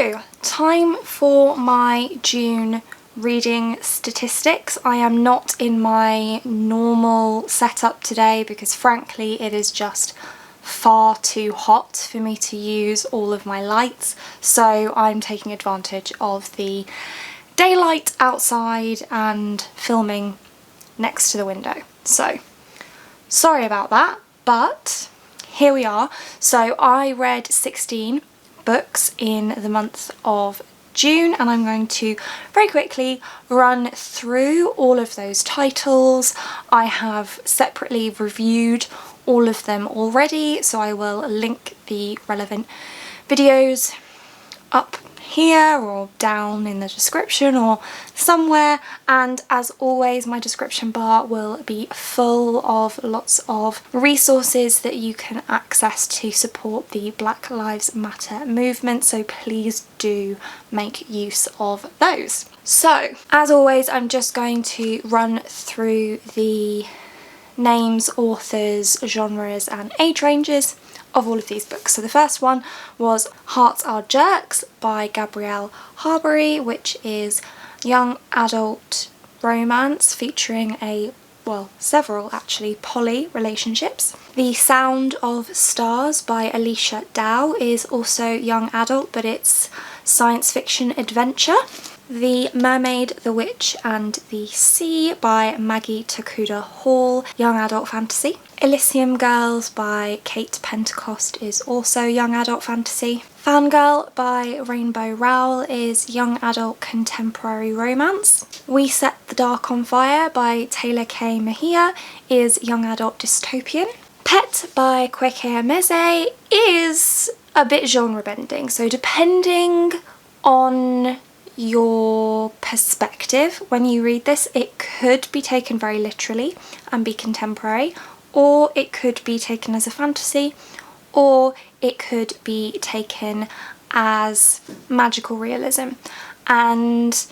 So, time for my June reading statistics. I am not in my normal setup today because frankly it is just far too hot for me to use all of my lights, so I'm taking advantage of the daylight outside and filming next to the window. So sorry about that, but here we are. So I read 16 books in the month of June, and I'm going to very quickly run through all of those titles. I have separately reviewed all of them already, so I will link the relevant videos up here or down in the description or somewhere, and as always my description bar will be full of lots of resources that you can access to support the Black Lives Matter movement, so please do make use of those. So as always, I'm just going to run through the names, authors, genres and age ranges of all of these books. So the first one was Hearts Are Jerks by Gabrielle Harbury, which is young adult romance featuring several actually poly relationships. The Sound of Stars by Alicia Dow is also young adult, but it's science fiction adventure. The Mermaid, the Witch and the Sea by Maggie Takuda Hall, young adult fantasy. Elysium Girls by Kate Pentecost is also young adult fantasy. Fangirl by Rainbow Rowell is young adult contemporary romance. We Set the Dark on Fire by Taylor K. Mejia is young adult dystopian. Pet by Kweke Meze is a bit genre bending, so depending on your perspective when you read this, it could be taken very literally and be contemporary, or it could be taken as a fantasy, or it could be taken as magical realism. And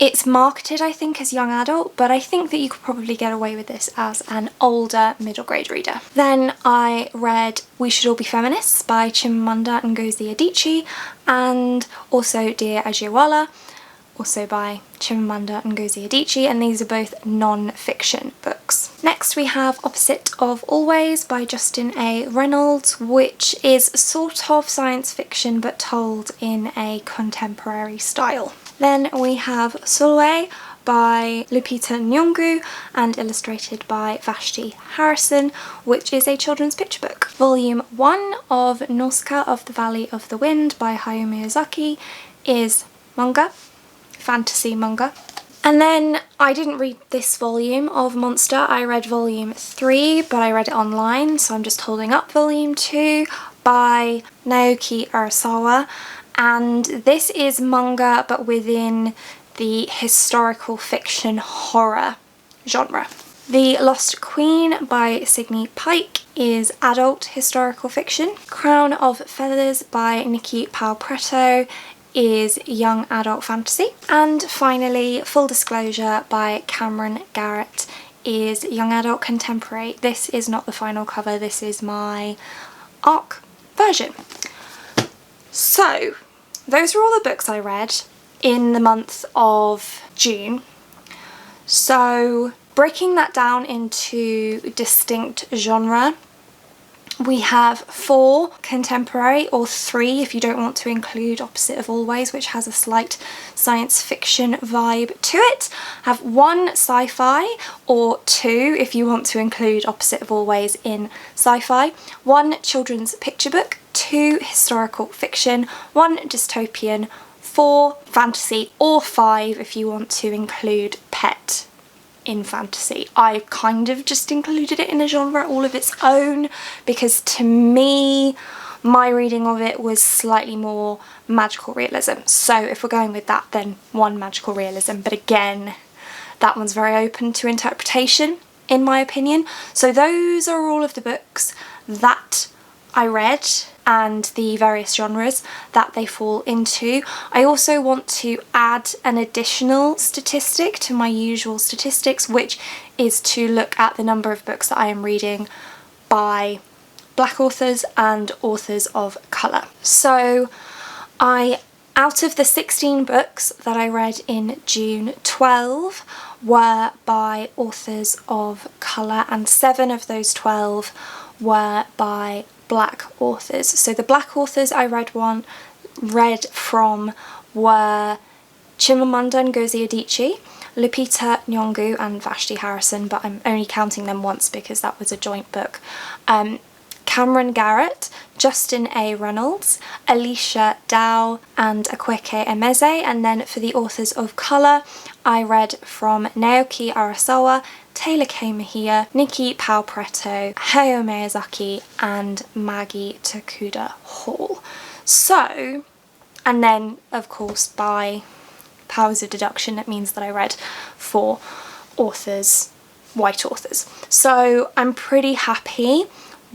it's marketed, I think, as young adult, but I think that you could probably get away with this as an older middle grade reader. Then I read We Should All Be Feminists by Chimamanda Ngozi Adichie, and also Dear Ajiwala, also by Chimamanda Ngozi Adichie, and these are both non-fiction books. Next we have Opposite of Always by Justin A. Reynolds, which is sort of science fiction but told in a contemporary style. Then we have Sulwe by Lupita Nyong'o and illustrated by Vashti Harrison, which is a children's picture book. Volume 1 of Nausicaa of the Valley of the Wind by Hayao Miyazaki is manga, fantasy manga. And then I didn't read this volume of Monster, I read volume 3, but I read it online, so I'm just holding up volume 2 by Naoki Urasawa. And this is manga but within the historical fiction horror genre. The Lost Queen by Signe Pike is adult historical fiction. Crown of Feathers by Nikki Palpretto is young adult fantasy. And finally, Full Disclosure by Cameron Garrett is young adult contemporary. This is not the final cover, this is my ARC version. So those are all the books I read in the month of June. So breaking that down into distinct genre, we have 4 contemporary, or 3 if you don't want to include Opposite of Always, which has a slight science fiction vibe to it. Have 1 sci-fi, or 2 if you want to include Opposite of Always in sci-fi. 1 children's picture book, 2 historical fiction, 1 dystopian, 4 fantasy, or 5 if you want to include Pet in fantasy. I kind of just included it in a genre all of its own because to me my reading of it was slightly more magical realism. So if we're going with that, then 1 magical realism, but again that one's very open to interpretation in my opinion. So those are all of the books that I read and the various genres that they fall into. I also want to add an additional statistic to my usual statistics, which is to look at the number of books that I am reading by Black authors and authors of colour. So Out of the 16 books that I read in June, 12 were by authors of colour, and 7 of those 12 were by black authors. So the black authors I read from were Chimamanda Ngozi Adichie, Lupita Nyong'o and Vashti Harrison, but I'm only counting them once because that was a joint book. Cameron Garrett, Justin A. Reynolds, Alicia Dow and Akweke Emeze, and then for the authors of colour I read from Naoki Arasawa, Taylor K. Mejia, Nikki Pao Preto, Hayao Miyazaki and Maggie Tokuda Hall. So, and then of course by powers of deduction it means that I read 4 authors, white authors. So I'm pretty happy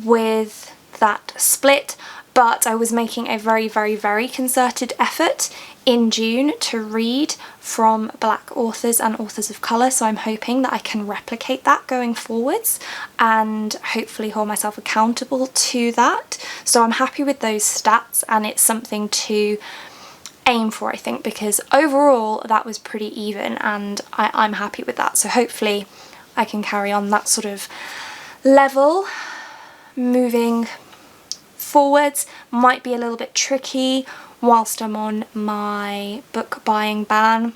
with that split, but I was making a very concerted effort in June to read from black authors and authors of colour, so I'm hoping that I can replicate that going forwards and hopefully hold myself accountable to that. So I'm happy with those stats, and it's something to aim for, I think, because overall that was pretty even and I'm happy with that. So hopefully I can carry on that sort of level moving forwards. Might be a little bit tricky whilst I'm on my book buying ban,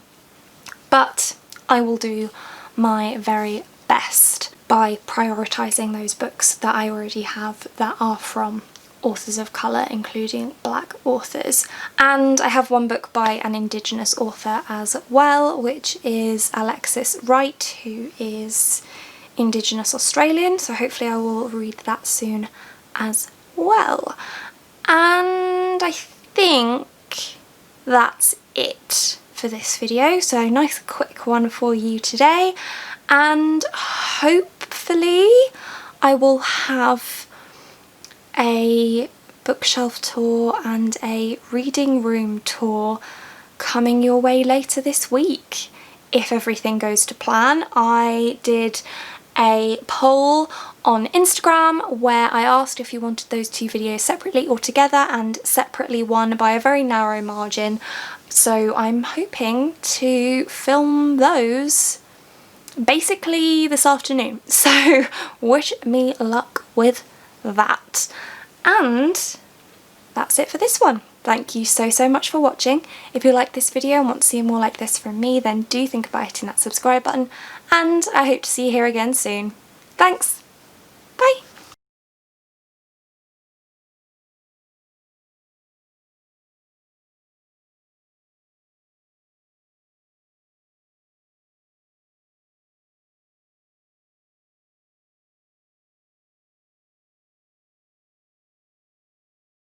but I will do my very best by prioritising those books that I already have that are from authors of colour, including black authors. And I have one book by an Indigenous author as well, which is Alexis Wright, who is Indigenous Australian, so hopefully I will read that soon as well. And I think that's it for this video, so nice quick one for you today, and hopefully I will have a bookshelf tour and a reading room tour coming your way later this week if everything goes to plan. I did a poll on Instagram where I asked if you wanted those 2 videos separately or together, and separately won by a very narrow margin. So I'm hoping to film those basically this afternoon. So wish me luck with that. And that's it for this one. Thank you so much for watching. If you like this video and want to see more like this from me, then do think about hitting that subscribe button, and I hope to see you here again soon. Thanks!